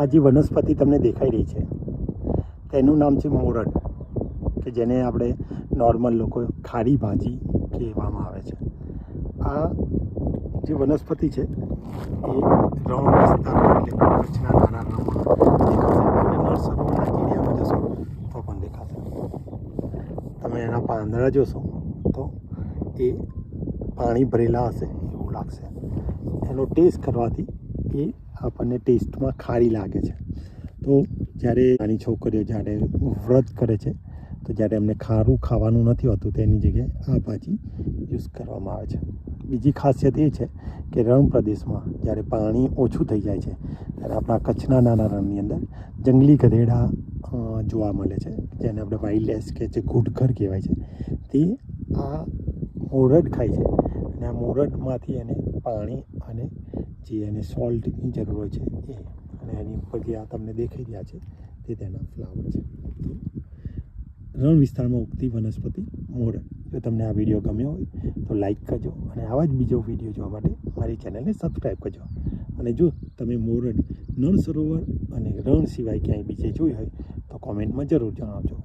આ જે વનસ્પતિ તમને દેખાઈ રહી છે તેનું નામ છે મોરડ, કે જેને આપણે નોર્મલ લોકો ખારી ભાજી કહેવામાં આવે છે. આ જે વનસ્પતિ છે એ રણ વિસ્તારમાં એટલે કચ્છના નાના રણમાં દેખાશે. તમે નળ સરોવરના એરિયામાં જશો તો પણ દેખાશે. તમે એના પાંદડા જોશો તો એ પાણી ભરેલા હશે એવું લાગશે. એનો ટેસ્ટ કરવાથી એ આપણને ટેસ્ટમાં ખારી લાગે છે. તો જ્યારે નાની છોકરીઓ જ્યારે વ્રત કરે છે તો જ્યારે એમને ખારું ખાવાનું નથી હોતું તેની જગ્યાએ આ ભાજી યુઝ કરવામાં આવે છે. બીજી ખાસિયત એ છે કે રણ પ્રદેશમાં જ્યારે પાણી ઓછું થઈ જાય છે ત્યારે આપણા કચ્છના નાના રણની અંદર જંગલી ગધેડા જોવા મળે છે, જેને આપણે વાઇલ્ડ કે જે ઘૂડખર કહેવાય છે. તે આ મોરડ ખાય છે અને આ મોરડમાંથી એને પાણી અને જે એને સોલ્ટની જરૂર હોય છે એ, અને એની ઉપર જે આ તમને દેખાઈ રહ્યા છે તે તેના ફ્લાવર છે. તો રણ વિસ્તારમાં ઉગતી વનસ્પતિ મોરડ. જો તમને આ વિડીયો ગમ્યો હોય તો લાઈક કરજો અને આવા જ બીજો વિડીયો જોવા માટે મારી ચેનલને સબસ્ક્રાઈબ કરજો. અને જો તમે મોરડ નળ સરોવર અને રણ સિવાય ક્યાંય બીજે જોઈ હોય તો કોમેન્ટમાં જરૂર જણાવજો.